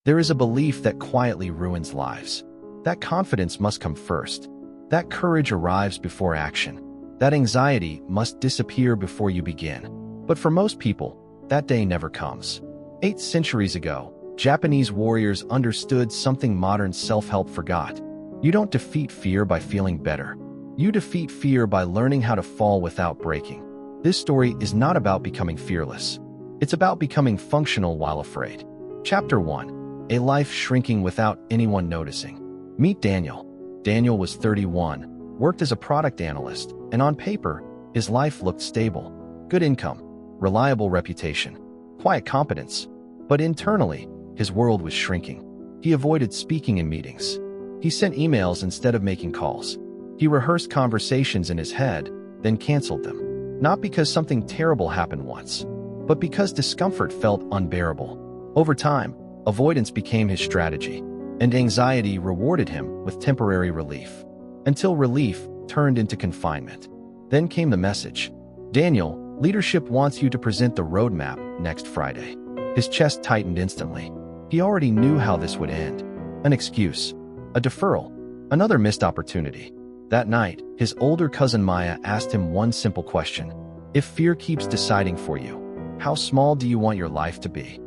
There is a belief that quietly ruins lives. That confidence must come first. That courage arrives before action. That anxiety must disappear before you begin. But for most people, that day never comes. 8 centuries ago, Japanese warriors understood something modern self-help forgot. You don't defeat fear by feeling better. You defeat fear by learning how to fall without breaking. This story is not about becoming fearless. It's about becoming functional while afraid. Chapter 1. A life shrinking without anyone noticing. Meet Daniel. Daniel was 31, worked as a product analyst, and on paper, his life looked stable. Good income, reliable reputation, quiet competence. But internally, his world was shrinking. He avoided speaking in meetings. He sent emails instead of making calls. He rehearsed conversations in his head, then canceled them. Not because something terrible happened once, but because discomfort felt unbearable. Over time, avoidance became his strategy, and anxiety rewarded him with temporary relief, until relief turned into confinement. Then came the message. Daniel, leadership wants you to present the roadmap next Friday. His chest tightened instantly. He already knew how this would end. An excuse, a deferral, another missed opportunity. That night, his older cousin Maya asked him one simple question. If fear keeps deciding for you, how small do you want your life to be?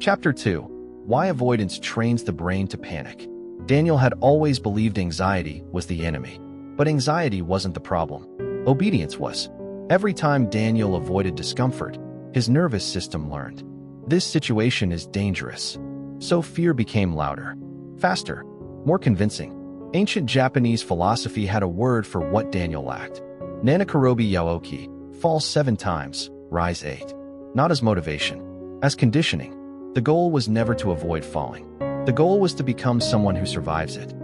Chapter 2. Why avoidance trains the brain to panic. Daniel had always believed anxiety was the enemy. But anxiety wasn't the problem. Obedience was. Every time Daniel avoided discomfort, his nervous system learned. This situation is dangerous. So fear became louder, faster, more convincing. Ancient Japanese philosophy had a word for what Daniel lacked. Nanakarobi yaoki, fall 7 times, rise 8. Not as motivation, as conditioning. The goal was never to avoid falling. The goal was to become someone who survives it.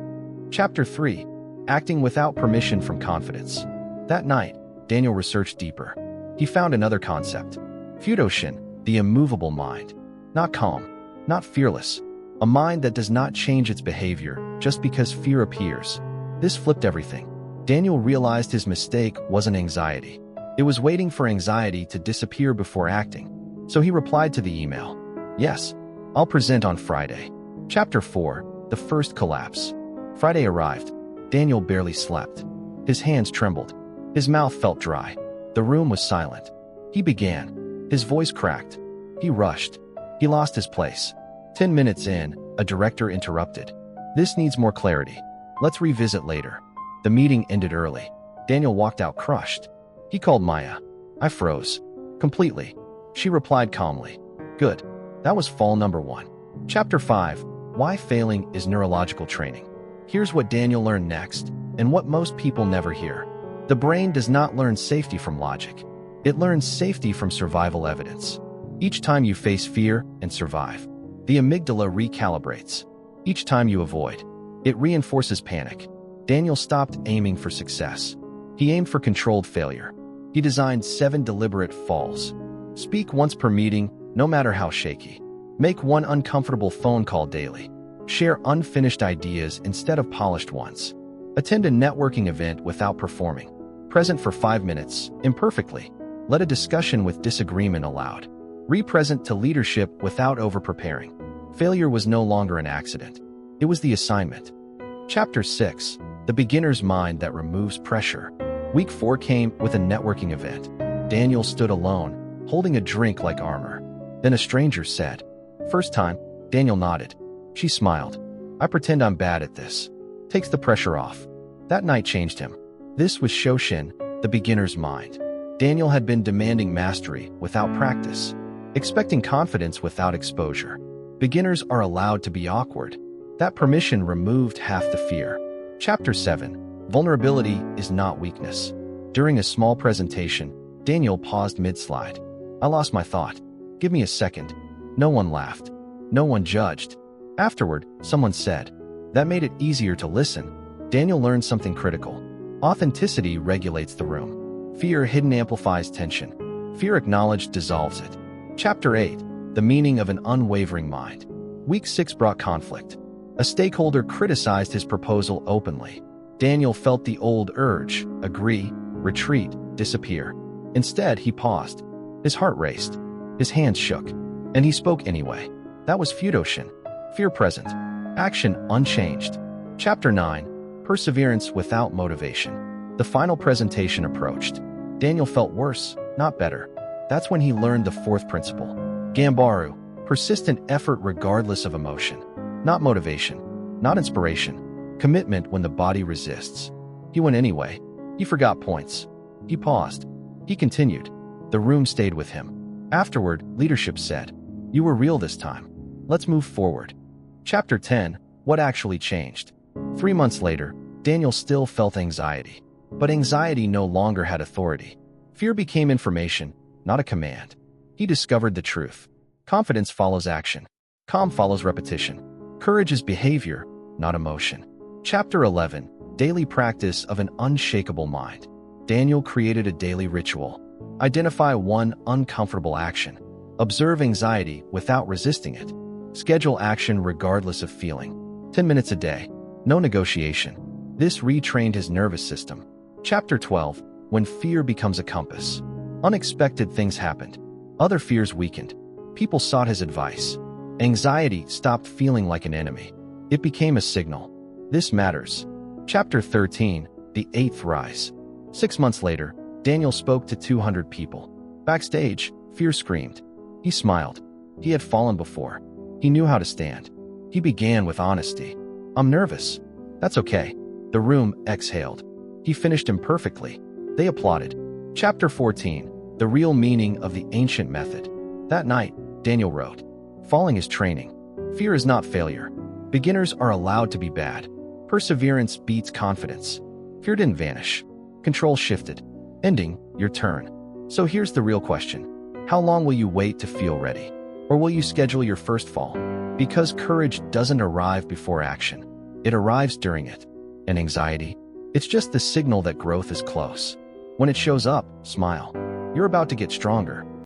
Chapter 3. Acting without permission from confidence. That night, Daniel researched deeper. He found another concept. Fudoshin, the immovable mind. Not calm, not fearless. A mind that does not change its behavior just because fear appears. This flipped everything. Daniel realized his mistake wasn't anxiety. It was waiting for anxiety to disappear before acting. So he replied to the email. Yes, I'll present on Friday. Chapter 4. The first collapse. Friday arrived. Daniel barely slept. His hands trembled. His mouth felt dry. The room was silent. He began. His voice cracked. He rushed. He lost his place. 10 minutes in, a director interrupted. This needs more clarity. Let's revisit later. The meeting ended early. Daniel walked out crushed. He called Maya. I froze. Completely. She replied calmly. Good. That was fall number 1. Chapter 5. Why failing is neurological training. Here's what Daniel learned next, and what most people never hear. The brain does not learn safety from logic. It learns safety from survival evidence. Each time you face fear and survive, the amygdala recalibrates. Each time you avoid, it reinforces panic. Daniel stopped aiming for success. He aimed for controlled failure. He designed 7 deliberate falls. Speak once per meeting, no matter how shaky. Make 1 uncomfortable phone call daily. Share unfinished ideas instead of polished ones. Attend a networking event without performing. Present for 5 minutes, imperfectly. Let a discussion with disagreement allowed. Represent to leadership without over-preparing. Failure was no longer an accident. It was the assignment. Chapter 6. The beginner's mind that removes pressure. Week 4 came with a networking event. Daniel stood alone, holding a drink like armor. Then a stranger said, "First time." Daniel nodded. She smiled. "I pretend I'm bad at this." Takes the pressure off. That night changed him. This was Shoshin, the beginner's mind. Daniel had been demanding mastery without practice, expecting confidence without exposure. Beginners are allowed to be awkward. That permission removed half the fear. Chapter 7. Vulnerability is not weakness. During a small presentation, Daniel paused mid-slide. I lost my thought. Give me a second. No one laughed. No one judged. Afterward, someone said, that made it easier to listen. Daniel learned something critical. Authenticity regulates the room. Fear hidden amplifies tension. Fear acknowledged dissolves it. Chapter 8. The meaning of an unwavering mind. Week 6 brought conflict. A stakeholder criticized his proposal openly. Daniel felt the old urge, agree, retreat, disappear. Instead, he paused. His heart raced. His hands shook. And he spoke anyway. That was Fudoshin. Fear present. Action unchanged. Chapter 9. Perseverance without motivation. The final presentation approached. Daniel felt worse, not better. That's when he learned the fourth principle. Gambaru. Persistent effort regardless of emotion. Not motivation. Not inspiration. Commitment when the body resists. He went anyway. He forgot points. He paused. He continued. The room stayed with him. Afterward, leadership said, "You were real this time. Let's move forward." Chapter 10. What actually changed? 3 months later, Daniel still felt anxiety. But anxiety no longer had authority. Fear became information, not a command. He discovered the truth. Confidence follows action. Calm follows repetition. Courage is behavior, not emotion. Chapter 11. Daily practice of an unshakable mind. Daniel created a daily ritual. Identify one uncomfortable action. Observe anxiety without resisting it. Schedule action regardless of feeling. 10 minutes a day. No negotiation. This retrained his nervous system. Chapter 12. When fear becomes a compass. Unexpected things happened. Other fears weakened. People sought his advice. Anxiety stopped feeling like an enemy. It became a signal. This matters. Chapter 13. The Eighth Rise. 6 months later, Daniel spoke to 200 people. Backstage, fear screamed. He smiled. He had fallen before. He knew how to stand. He began with honesty. "I'm nervous." "That's okay." The room exhaled. He finished imperfectly. They applauded. Chapter 14. The real meaning of the ancient method. That night, Daniel wrote, "Falling is training. Fear is not failure. Beginners are allowed to be bad. Perseverance beats confidence." Fear didn't vanish. Control shifted. Ending, your turn. So here's the real question. How long will you wait to feel ready? Or will you schedule your first fall? Because courage doesn't arrive before action. It arrives during it. And anxiety? It's just the signal that growth is close. When it shows up, smile. You're about to get stronger.